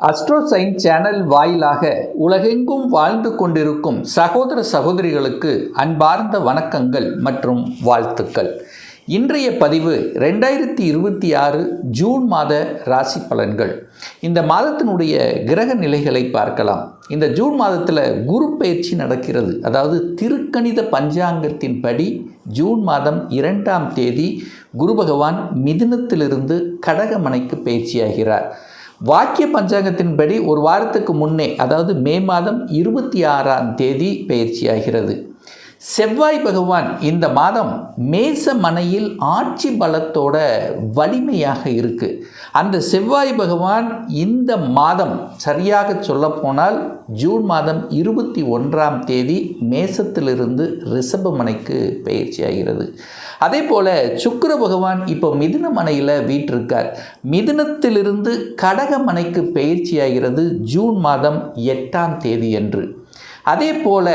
அஸ்ட்ரோசைன் channel வாயிலாக உலகெங்கும் வாழ்ந்து கொண்டிருக்கும் சகோதர சகோதரிகளுக்கு அன்பார்ந்த வணக்கங்கள் மற்றும் வாழ்த்துக்கள். இன்றைய பதிவு 2026 ஜூன் மாத ராசி பலன்கள். இந்த மாதத்தினுடைய கிரக நிலைகளை பார்க்கலாம். இந்த ஜூன் மாதத்தில் குரு பயிற்சி நடக்கிறது. அதாவது திருக்கணித பஞ்சாங்கத்தின்படி ஜூன் மாதம் 2ஆம் தேதி குரு பகவான் மிதுனத்திலிருந்து கடகமனைக்கு பயிற்சியாகிறார். வாக்கிய பஞ்சாங்கத்தின்படி ஒரு வாரத்துக்கு முன்னே, அதாவது மே மாதம் 26ஆம் தேதி பயிற்சியாகிறது. செவ்வாய் பகவான் இந்த மாதம் மேச மனையில் ஆட்சி பலத்தோட வலிமையாக இருக்குது. அந்த செவ்வாய் பகவான் இந்த மாதம் சரியாக சொல்லப்போனால் ஜூன் மாதம் 21ஆம் தேதி மேசத்திலிருந்து ரிஷப மனைக்கு பயிற்சியாகிறது. அதே போல் சுக்கிர பகவான் இப்போ மிதுன மனையில் வீற்றிருக்கார். மிதுனத்திலிருந்து கடக மனைக்கு பயிற்சியாகிறது ஜூன் மாதம் 8ஆம் தேதி அன்று. அதே போல்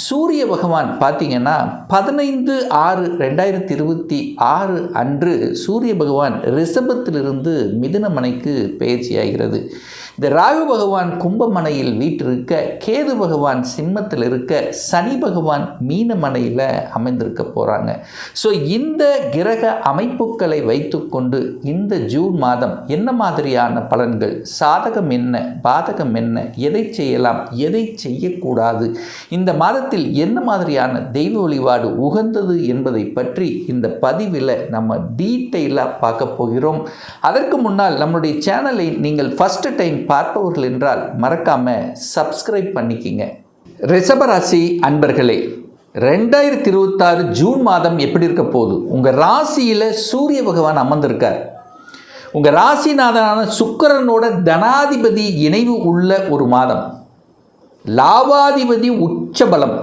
சூரிய பகவான் பார்த்திங்கன்னா 15/6/2026 அன்று சூரிய பகவான் ரிஷபத்திலிருந்து மிதுன மனைக்கு பயிற்சியாகிறது. இந்த ராகு பகவான் கும்பமனையில் வீற்றிருக்க, கேது பகவான் சிம்மத்தில் இருக்க, சனி பகவான் மீனமனையில் அமைந்திருக்க போகிறாங்க. ஸோ இந்த கிரக அமைப்புகளை வைத்துக்கொண்டு இந்த ஜூன் மாதம் என்ன மாதிரியான பலன்கள், சாதகம் என்ன, பாதகம் என்ன, எதை செய்யலாம், எதை செய்யக்கூடாது, இந்த மாதத்தில் என்ன மாதிரியான தெய்வ வழிபாடு உகந்தது என்பதை பற்றி இந்த பதிவில் நம்ம டீட்டெயிலாக பார்க்க போகிறோம். அதற்கு முன்னால் நம்முடைய சேனலை நீங்கள் ஃபஸ்ட்டு டைம் பார்ப்பவர்கள் என்றால் மறக்காம சப்ஸ்கிரைப் பண்ணிக்கிங்க. ரிஷபராசி அன்பர்களே, 2026 ஜூன் மாதம் எப்படி இருக்க போகுது? உங்கள் ராசியில் சூரிய பகவான் அமர்ந்திருக்கார். உங்கள் ராசிநாதனான சுக்கிரனோட தனாதிபதி இணைவு உள்ள ஒரு மாதம். லாபாதிபதி உச்ச பலம்,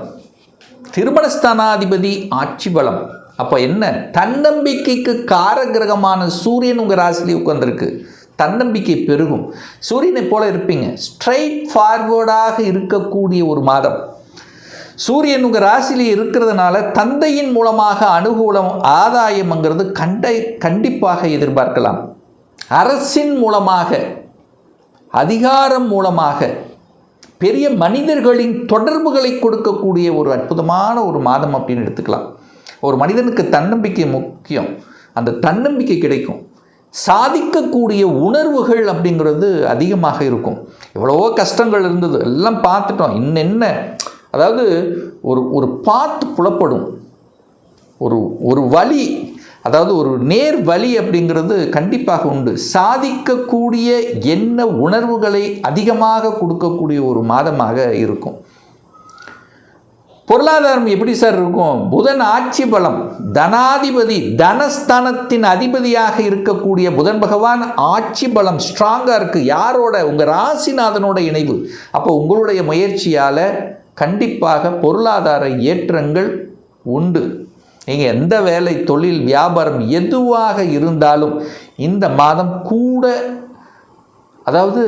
திருமணஸ்தானாதிபதி ஆட்சி பலம். அப்போ என்ன, தன்னம்பிக்கைக்கு காரகிரகமான சூரியன் உங்கள் ராசியிலே உட்கார்ந்திருக்கு. தன்னம்பிக்கை பெருகும். சூரியனை போல இருப்பீங்க. ஸ்ட்ரைட் ஃபார்வர்டாக இருக்கக்கூடிய ஒரு மாதம். சூரியன் உங்கள் ராசியில் இருக்கிறதுனால தந்தையின் மூலமாக அனுகூலம், ஆதாயம்ங்கிறது கண்டிப்பாக எதிர்பார்க்கலாம். அரசின் மூலமாக, அதிகாரம் மூலமாக, பெரிய மனிதர்களின் தொடர்புகளை கொடுக்கக்கூடிய ஒரு அற்புதமான ஒரு மாதம் அப்படின்னு எடுத்துக்கலாம். ஒரு மனிதனுக்கு தன்னம்பிக்கை முக்கியம். அந்த தன்னம்பிக்கை கிடைக்கும். சாதிக்கக்கூடிய உணர்வுகள் அப்படிங்கிறது அதிகமாக இருக்கும். எவ்வளவோ கஷ்டங்கள் இருந்தது, எல்லாம் பார்த்துட்டோம், இன்னென்ன, அதாவது ஒரு பார்த்து புலப்படும் ஒரு வழி, அதாவது ஒரு நேர் வழி அப்படிங்கிறது கண்டிப்பாக உண்டு. சாதிக்கக்கூடிய என்ன உணர்வுகளை அதிகமாக கொடுக்கக்கூடிய ஒரு மாதமாக இருக்கும். பொருளாதாரம் எப்படி சார் இருக்கும்? புதன் ஆட்சி பலம், தனாதிபதி, தனஸ்தானத்தின் அதிபதியாக இருக்கக்கூடிய புதன் பகவான் ஆட்சி பலம் ஸ்ட்ராங்காக இருக்குது. யாரோட? உங்கள் ராசிநாதனோட இணைவு. அப்போ உங்களுடைய முயற்சியால் கண்டிப்பாக பொருளாதார ஏற்றங்கள் உண்டு. நீங்கள் எந்த வேலை, தொழில், வியாபாரம் எதுவாக இருந்தாலும் இந்த மாதம் கூட, அதாவது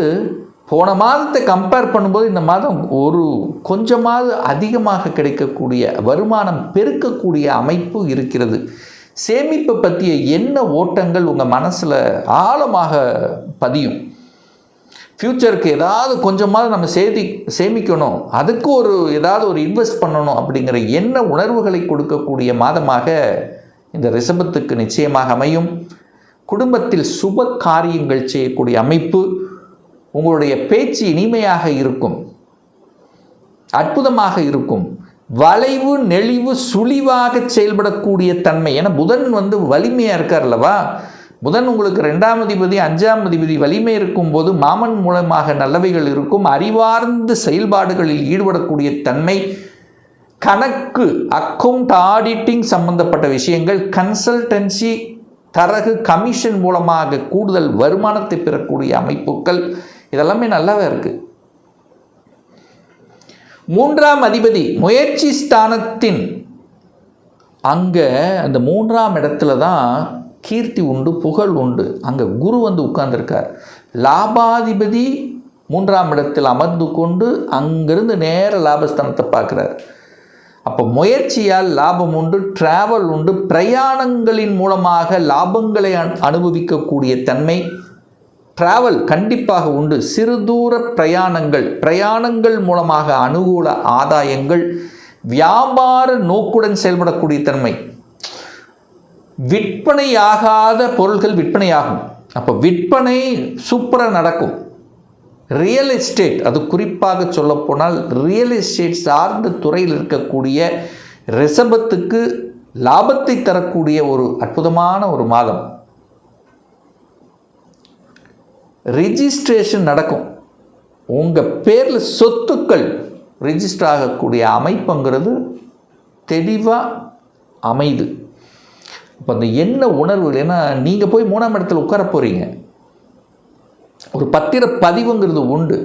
போன மாதத்தை கம்பேர் பண்ணும்போது இந்த மாதம் ஒரு கொஞ்சமாவது அதிகமாக கிடைக்கக்கூடிய, வருமானம் பெருக்கக்கூடிய அமைப்பு இருக்கிறது. சேமிப்பை பற்றிய என்ன ஓட்டங்கள் உங்கள் மனசில் ஆழமாக பதியும். ஃப்யூச்சருக்கு ஏதாவது கொஞ்சமாவது நம்ம சேமிக்கணும், அதுக்கு ஏதாவது ஒரு இன்வெஸ்ட் பண்ணணும் அப்படிங்கிற என்ன உணர்வுகளை கொடுக்கக்கூடிய மாதமாக இந்த ரிஷபத்துக்கு நிச்சயமாக அமையும். குடும்பத்தில் சுப காரியங்கள் செய்யக்கூடிய அமைப்பு. உங்களுடைய பேச்சு இனிமையாக இருக்கும், அற்புதமாக இருக்கும். வளைவு நெளிவு சுழிவாக செயல்படக்கூடிய தன்மை. ஏன்னா புதன் வலிமையாக இருக்கார் அல்லவா? புதன் உங்களுக்கு 2ஆம் அதிபதி, 5ஆம் அதிபதி வலிமை இருக்கும்போது மாமன் மூலமாக நல்லவைகள் இருக்கும். அறிவார்ந்த செயல்பாடுகளில் ஈடுபடக்கூடிய தன்மை. கணக்கு, அக்கவுண்ட், ஆடிட்டிங் சம்பந்தப்பட்ட விஷயங்கள், கன்சல்டன்சி, தரகு, கமிஷன் மூலமாக கூடுதல் வருமானத்தை பெறக்கூடிய அமைப்புகள், இதெல்லாமே நல்லாவே இருக்குது. 3ஆம் அதிபதி முயற்சி ஸ்தானத்தின் அங்கே அந்த 3ஆம் இடத்துல தான் கீர்த்தி உண்டு, புகழ் உண்டு. அங்கே குரு உட்கார்ந்துருக்கார். லாபாதிபதி 3ஆம் இடத்தில் அமர்ந்து கொண்டு அங்கிருந்து நேர லாபஸ்தானத்தை பார்க்குறார். அப்போ முயற்சியால் லாபம் உண்டு, டிராவல் உண்டு, பிரயாணங்களின் மூலமாக லாபங்களை அனுபவிக்கக்கூடிய தன்மை, டிராவல் கண்டிப்பாக உண்டு. சிறு தூர பிரயாணங்கள் மூலமாக அனுகூல ஆதாயங்கள், வியாபார நோக்குடன் செயல்படக்கூடிய தன்மை, விற்பனையாகாத பொருள்கள் விற்பனையாகும். அப்போ விற்பனை சூப்பராக நடக்கும். ரியல் எஸ்டேட், அது குறிப்பாக சொல்லப்போனால் ரியல் எஸ்டேட் சார்ந்த துறையில் இருக்கக்கூடிய ரிஷபத்துக்கு லாபத்தை தரக்கூடிய ஒரு அற்புதமான ஒரு மாதம். ரிஜிஸ்ட்ரேஷன் நடக்கும். உங்கள் பேரில் சொத்துக்கள் ரிஜிஸ்டர் ஆகக்கூடிய அமைப்புங்கிறது தெளிவாக அமைது. இப்போ அந்த என்ன உணர்வு, ஏன்னா நீங்கள் போய் 3ஆம் இடத்துல உட்கார போகிறீங்க. ஒரு பத்திர பதிவுங்கிறது உண்டு,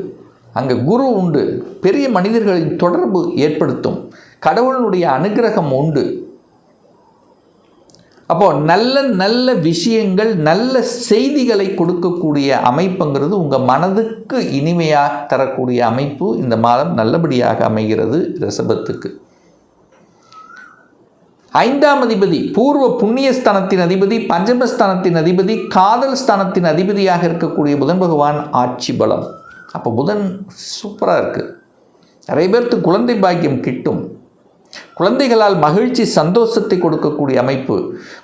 அங்கே குரு உண்டு, பெரிய மனிதர்களின் தொடர்பு ஏற்படுத்தும், கடவுளுடைய அனுகிரகம் உண்டு. அப்போது நல்ல நல்ல விஷயங்கள், நல்ல செய்திகளை கொடுக்கக்கூடிய அமைப்புங்கிறது உங்கள் மனதுக்கு இனிமையாக தரக்கூடிய அமைப்பு இந்த மாதம் நல்லபடியாக அமைகிறது ரிஷபத்துக்கு. 5ஆம் அதிபதி பூர்வ புண்ணியஸ்தானத்தின் அதிபதி, பஞ்சமஸ்தானத்தின் அதிபதி, காதல் ஸ்தானத்தின் அதிபதியாக இருக்கக்கூடிய புதன் பகவான் ஆட்சி பலம். அப்போ புதன் சூப்பராக இருக்குது. நிறைய பேருக்கு குழந்தை பாக்கியம் கிட்டும். குழந்தைகளால் மகிழ்ச்சி சந்தோஷத்தை கொடுக்கக்கூடிய அமைப்பு,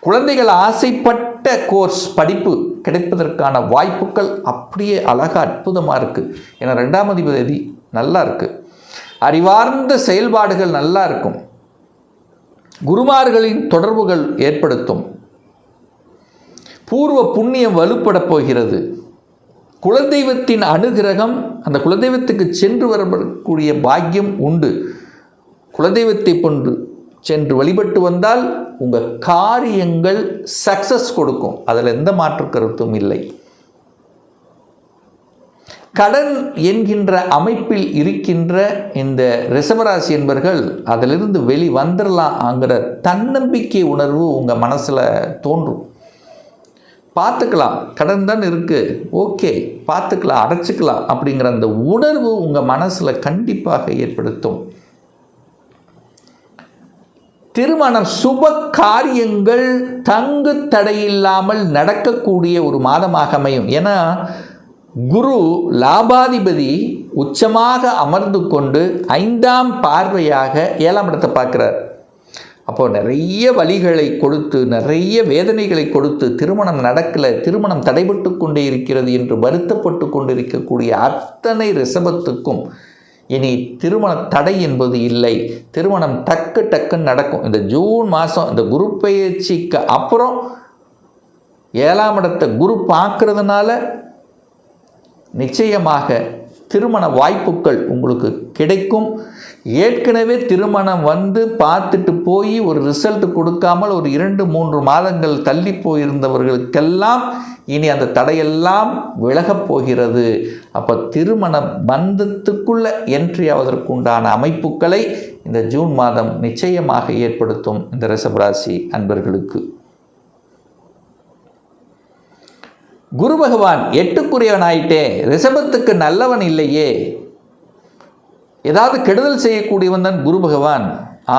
குழந்தைகள் ஆசைப்பட்ட கோர்ஸ் படிப்பு கிடைப்பதற்கான வாய்ப்புகள் அப்படியே அழகாக அற்புதமாக இருக்குது. ஏன்னா 2ஆம் அதிபதி நல்லா இருக்குது. அறிவார்ந்த செயல்பாடுகள் நல்லா இருக்கும். குருமார்களின் தொடர்புகள் ஏற்படுத்தும். பூர்வ புண்ணியம் வலுப்பட போகிறது. குலதெய்வத்தின் அனுகிரகம், அந்த குலதெய்வத்துக்கு சென்று வரக்கூடிய பாக்கியம் உண்டு. குலதெய்வத்தை கொண்டு சென்று வழிபட்டு வந்தால் உங்கள் காரியங்கள் சக்சஸ் கொடுக்கும். அதில் எந்த மாற்று கருத்தும் இல்லை. கடன் என்கின்ற அமைப்பில் இருக்கின்ற இந்த ரிஷபராசி என்பர்கள் அதிலிருந்து வந்துடலாம்ங்கிற தன்னம்பிக்கை உணர்வு உங்கள் மனசில் தோன்றும். பார்த்துக்கலாம், கடன் தான் இருக்குது, ஓகே பார்த்துக்கலாம், அடைச்சிக்கலாம் அப்படிங்கிற அந்த உணர்வு உங்கள் மனசில் கண்டிப்பாக ஏற்படுத்தும். திருமணம் சுப காரியங்கள் தங்கு தடையில்லாமல் நடக்கக்கூடிய ஒரு மாதமாக அமையும். ஏன்னா குரு லாபாதிபதி உச்சமாக அமர்ந்து கொண்டு 5ஆம் பார்வையாக 7ஆம் இடத்தை பார்க்குறார். அப்போது நிறைய வலிகளை கொடுத்து, நிறைய வேதனைகளை கொடுத்து, திருமணம் நடக்கலை, திருமணம் தடைபட்டு கொண்டே இருக்கிறது என்று வருத்தப்பட்டு கொண்டிருக்கக்கூடிய அத்தனை ரிஷபத்துக்கும் இனி திருமண தடை என்பது இல்லை. திருமணம் டக்குன்னு நடக்கும். இந்த ஜூன் மாதம் இந்த குரு பயிற்சிக்கு அப்புறம் 7ஆம் இடத்தை குரு பார்க்கறதுனால நிச்சயமாக திருமண வாய்ப்புகள் உங்களுக்கு கிடைக்கும். ஏற்கனவே திருமணம் பார்த்துட்டு போய் ஒரு ரிசல்ட் கொடுக்காமல் ஒரு 2-3 மாதங்கள் தள்ளி போயிருந்தவர்களுக்கெல்லாம் இனி அந்த தடையெல்லாம் விலகப் போகிறது. அப்போ திருமண பந்தத்துக்குள்ளே என்ட்ரி ஆவதற்குண்டான அமைப்புகளை இந்த ஜூன் மாதம் நிச்சயமாக ஏற்படுத்தும் இந்த ரிஷபராசி அன்பர்களுக்கு. குரு பகவான் 8க்குரியவன் ஆயிட்டே, ரிஷபத்துக்கு நல்லவன் இல்லையே, ஏதாவது கெடுதல் செய்யக்கூடியவன் தான் குரு பகவான்.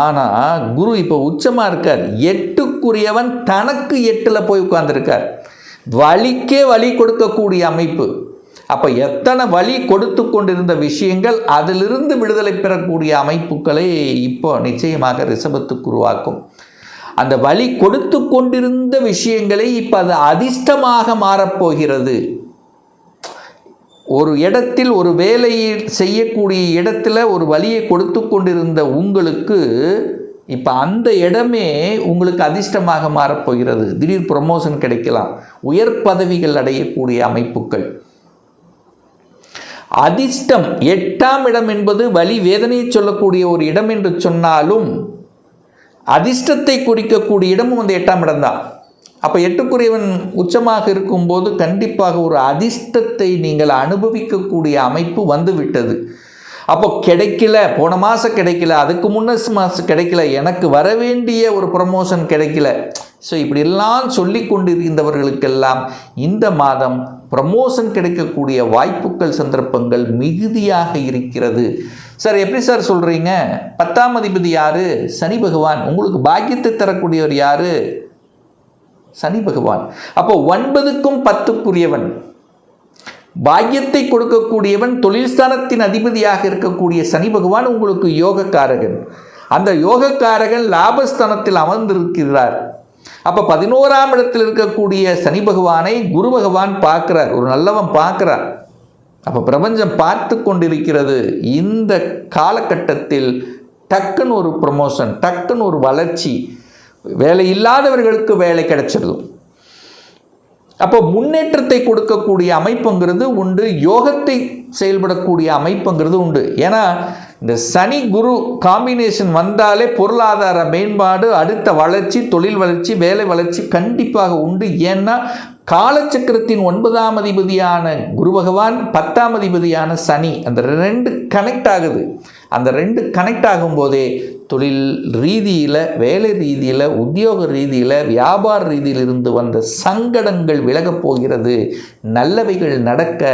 ஆனால் குரு இப்போ உச்சமாக இருக்கார். 8க்குரியவன் தனக்கு 8ல் போய் உட்கார்ந்துருக்கார். வலிக்கே வலி கொடுக்கக்கூடிய அமைப்பு. அப்போ எத்தனை வலி கொடுத்து கொண்டிருந்த விஷயங்கள் அதிலிருந்து விடுதலை பெறக்கூடிய அமைப்புகளை இப்போ நிச்சயமாக ரிஷபத்துக்கு உருவாக்கும். அந்த வலி கொடுத்து கொண்டிருந்த விஷயங்களை இப்போ அது அதிர்ஷ்டமாக மாறப்போகிறது. ஒரு இடத்தில் ஒரு வேலையை செய்யக்கூடிய இடத்துல ஒரு வலியை கொடுத்து கொண்டிருந்த உங்களுக்கு இப்போ அந்த இடமே உங்களுக்கு அதிர்ஷ்டமாக மாறப்போகிறது. திடீர் ப்ரமோஷன் கிடைக்கலாம், உயர் பதவிகள் அடையக்கூடிய அமைப்புகள். அதிர்ஷ்டம் 8ஆம் இடம் என்பது வலி வேதனையை சொல்லக்கூடிய ஒரு இடம் என்று சொன்னாலும் அதிர்ஷ்டத்தை குறிக்கக்கூடிய இடமும் அந்த 8ஆம் இடம்தான். அப்போ 8க்குரியவன் உச்சமாக இருக்கும்போது கண்டிப்பாக ஒரு அதிர்ஷ்டத்தை நீங்கள் அனுபவிக்கக்கூடிய அமைப்பு வந்து விட்டது. அப்போ கிடைக்கல, போன மாதம் கிடைக்கல, அதுக்கு முன்ன மாதம் கிடைக்கல, எனக்கு வர வேண்டிய ஒரு ப்ரமோஷன் கிடைக்கல, ஸோ இப்படியெல்லாம் சொல்லி கொண்டிருந்தவர்களுக்கெல்லாம் இந்த மாதம் ப்ரமோஷன் கிடைக்கக்கூடிய வாய்ப்புகள் சந்தர்ப்பங்கள் மிகுதியாக இருக்கிறது. சார் எப்படி சார் சொல்கிறீங்க? 10ஆம் அதிபதி யார்? சனி பகவான். உங்களுக்கு பாக்கியத்தை தரக்கூடியவர் யார்? சனி பகவான். அப்போ 9க்கும் 10க்குரியவன். பாக்கியத்தை கொடுக்கக்கூடியவன், தொழில் ஸ்தானத்தின் அதிபதியாக இருக்கக்கூடிய சனி பகவான் உங்களுக்கு யோகக்காரகன். அந்த யோகக்காரகன் லாபஸ்தானத்தில் அமர்ந்திருக்கிறார். அப்போ 11ஆம் இடத்தில் இருக்கக்கூடிய சனி பகவானை குரு பகவான் பார்க்கிறார், ஒரு நல்லவன் பார்க்கிறார். அப்போ பிரபஞ்சம் பார்த்து கொண்டிருக்கிறது. இந்த காலகட்டத்தில் டக்குன்னு ஒரு ப்ரமோஷன், டக்குன்னு ஒரு வளர்ச்சி, வேலை இல்லாதவர்களுக்கு வேலை கிடைச்சிடும். அப்போ முன்னேற்றத்தை கொடுக்கக்கூடிய அமைப்புங்கிறது உண்டு, யோகத்தை செயல்படக்கூடிய அமைப்புங்கிறது உண்டு. ஏன்னா இந்த சனி குரு காம்பினேஷன் வந்தாலே பொருளாதார மேம்பாடு, அடுத்த வளர்ச்சி, தொழில் வளர்ச்சி, வேலை வளர்ச்சி கண்டிப்பாக உண்டு. ஏன்னா காலச்சக்கரத்தின் 9ஆம் அதிபதியான குரு பகவான், 10ஆம் அதிபதியான சனி, அந்த 2 கனெக்ட் ஆகுது. அந்த 2 கனெக்ட் ஆகும்போதே தொழில் ரீதியில், வேலை ரீதியில், உத்தியோக ரீதியில், வியாபார ரீதியில் இருந்து வந்த சங்கடங்கள் விலகப் போகிறது, நல்லவைகள் நடக்க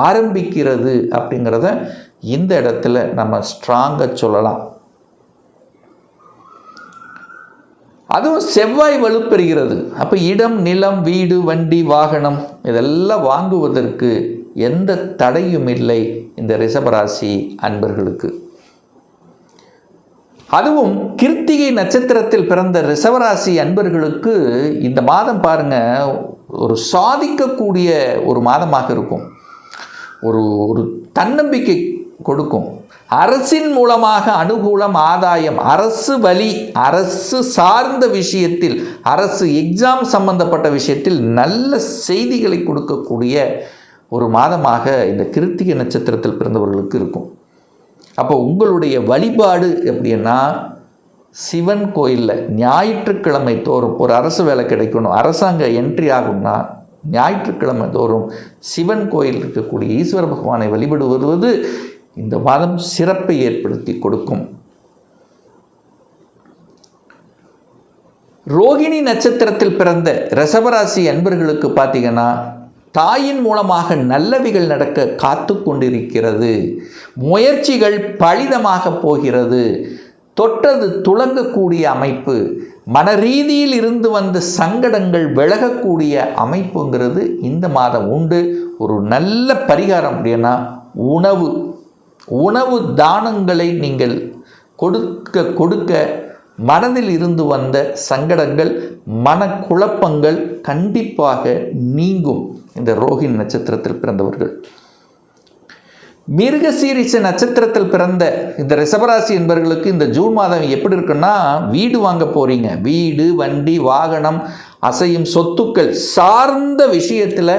ஆரம்பிக்கிறது அப்படிங்கிறத இந்த இடத்துல நம்ம ஸ்ட்ராங்காக சொல்லலாம். அதுவும் செவ்வாய் வலுப்பெறுகிறது. அப்போ இடம், நிலம், வீடு, வண்டி, வாகனம் இதெல்லாம் வாங்குவதற்கு எந்த தடையும் இல்லை இந்த ரிஷபராசி அன்பர்களுக்கு. அதுவும் கிருத்திகை நட்சத்திரத்தில் பிறந்த ரிஷபராசி அன்பர்களுக்கு இந்த மாதம் பாருங்க, ஒரு சாதிக்கக்கூடிய ஒரு மாதமாக இருக்கும். ஒரு தன்னம்பிக்கை கொடுக்கும். அரசின் மூலமாக அனுகூலம், ஆதாயம், அரசு வழி, அரசு சார்ந்த விஷயத்தில், அரசு எக்ஸாம் சம்பந்தப்பட்ட விஷயத்தில் நல்ல செய்திகளை கொடுக்கக்கூடிய ஒரு மாதமாக இந்த கிருத்திகை நட்சத்திரத்தில் பிறந்தவர்களுக்கு இருக்கும். அப்போ உங்களுடைய வழிபாடு எப்படின்னா, சிவன் கோயிலில் ஞாயிற்றுக்கிழமை தோறும் ஒரு அரசு வேலை கிடைக்கணும், அரசாங்க என்ட்ரி ஆகும்னா ஞாயிற்றுக்கிழமை தோறும் சிவன் கோயில் இருக்கக்கூடிய ஈஸ்வர பகவானை வழிபடு வருவது இந்த மாதம் சிறப்பை ஏற்படுத்தி கொடுக்கும். ரோகிணி நட்சத்திரத்தில் பிறந்த ரிஷபராசி அன்பர்களுக்கு பார்த்தீங்கன்னா, தாயின் மூலமாக நல்லவைகள் நடக்க காத்து கொண்டிருக்கிறது. முயற்சிகள் பலிதமாக போகிறது. தொட்டது துளங்கக்கூடிய அமைப்பு, மன ரீதியில் இருந்து வந்த சங்கடங்கள் விலகக்கூடிய அமைப்புங்கிறது இந்த மாதம் உண்டு. ஒரு நல்ல பரிகாரம் அப்படின்னா, உணவு தானங்களை நீங்கள் கொடுக்க மனதில் இருந்து வந்த சங்கடங்கள், மனக்குழப்பங்கள் கண்டிப்பாக நீங்கும். இந்த ரோகிணி நட்சத்திரத்தில் பிறந்தவர்கள். மிருகசீரிஷ நட்சத்திரத்தில் பிறந்த இந்த ரிஷபராசி என்பவர்களுக்கு இந்த ஜூன் மாதம் எப்படி இருக்குன்னா, வீடு வாங்க போறீங்க. வீடு, வண்டி, வாகனம், அசையும் சொத்துக்கள் சார்ந்த விஷயத்தில்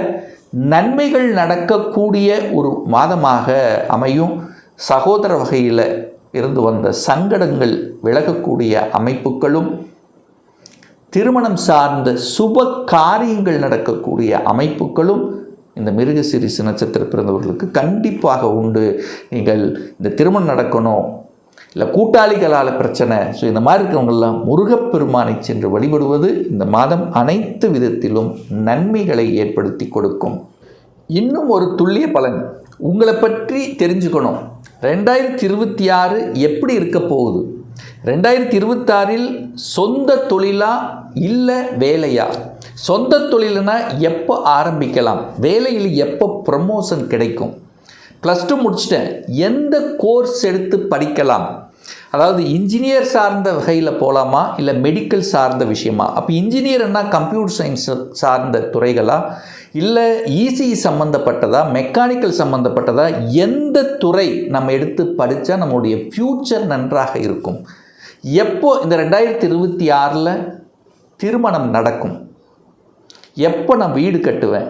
நன்மைகள் நடக்கக்கூடிய ஒரு மாதமாக அமையும். சகோதர வகையில் இருந்து வந்த சங்கடங்கள் விலகக்கூடிய அமைப்புகளும், திருமணம் சார்ந்த சுப காரியங்கள் நடக்கக்கூடிய அமைப்புகளும் இந்த மிருகசீரிஷ நட்சத்திரம் பிறந்தவர்களுக்கு கண்டிப்பாக உண்டு. நீங்கள் இந்த திருமணம் நடக்கணும், இல்லை கூட்டாளிகளால் பிரச்சனை, ஸோ இந்த மாதிரி இருக்கிறவங்கெல்லாம் முருகப்பெருமானை சென்று வழிபடுவது இந்த மாதம் அனைத்து விதத்திலும் நன்மைகளை ஏற்படுத்தி கொடுக்கும். இன்னும் ஒரு துல்லிய பலன் உங்களை பற்றி தெரிஞ்சுக்கணும். 2026 எப்படி இருக்க போகுது? 2026இல் சொந்த தொழிலா இல்லை வேலையா? சொந்த தொழில்னா எப்போ ஆரம்பிக்கலாம்? வேலையில் எப்போ ப்ரமோஷன் கிடைக்கும்? +2 முடிச்சிட்டேன், எந்த கோர்ஸ் எடுத்து படிக்கலாம்? அதாவது இன்ஜினியர் சார்ந்த வகையில் போகலாமா, இல்லை மெடிக்கல் சார்ந்த விஷயமா? அப்போ இன்ஜினியர்னா கம்ப்யூட்டர் சயின்ஸ் சார்ந்த துறைகளா, இல்லை இசிஇ சம்மந்தப்பட்டதா, மெக்கானிக்கல் சம்மந்தப்பட்டதா? எந்த துறை நம்ம எடுத்து படித்தா நம்மளுடைய ஃப்யூச்சர் நன்றாக இருக்கும்? எப்போ இந்த 2026இல் திருமணம் நடக்கும்? எப்போ நான் வீடு கட்டுவேன்?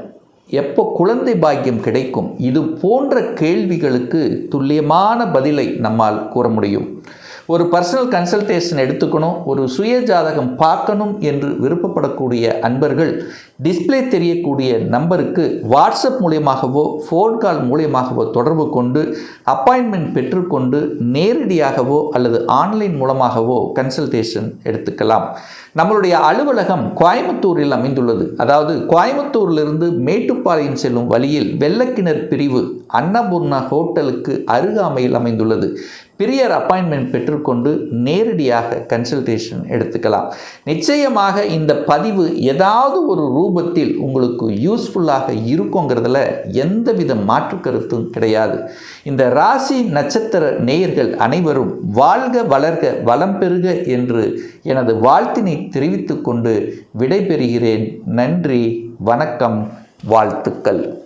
எப்போ குழந்தை பாக்கியம் கிடைக்கும்? இது போன்ற கேள்விகளுக்கு துல்லியமான பதிலை நம்மால் கூற முடியும். ஒரு பர்சனல் கன்சல்டேஷன் எடுத்துக்கணும், ஒரு சுய ஜாதகம் பார்க்கணும் என்று விருப்பப்படக்கூடிய அன்பர்கள் டிஸ்பிளே தெரியக்கூடிய நம்பருக்கு வாட்ஸ்அப் மூலியமாகவோ ஃபோன் கால் மூலியமாகவோ தொடர்பு கொண்டு அப்பாயின்மெண்ட் பெற்றுக்கொண்டு நேரடியாகவோ அல்லது ஆன்லைன் மூலமாகவோ கன்சல்டேஷன் எடுத்துக்கலாம். நம்மளுடைய அலுவலகம் கோயம்புத்தூரில் அமைந்துள்ளது. அதாவது கோயம்புத்தூரிலிருந்து மேட்டுப்பாளையம் செல்லும் வழியில் வெள்ளக்கிணர் பிரிவு அன்னபூர்ணா ஹோட்டலுக்கு அருகாமையில் அமைந்துள்ளது. பிரியர் அப்பாயின்மெண்ட் பெற்றுக்கொண்டு நேரடியாக கன்சல்டேஷன் எடுத்துக்கலாம். நிச்சயமாக இந்த பதிவு ஏதாவது ஒரு ரூபத்தில் உங்களுக்கு யூஸ்ஃபுல்லாக இருக்குங்கிறதுல எந்தவித மாற்று கருத்தும் கிடையாது. இந்த ராசி நட்சத்திர நேயர்கள் அனைவரும் வாழ்க வளர்க வளம் பெறுக என்று எனது வாழ்த்தினை தெரிவித்துக் கொண்டு விடைபெறுகிறேன். நன்றி, வணக்கம், வாழ்த்துக்கள்.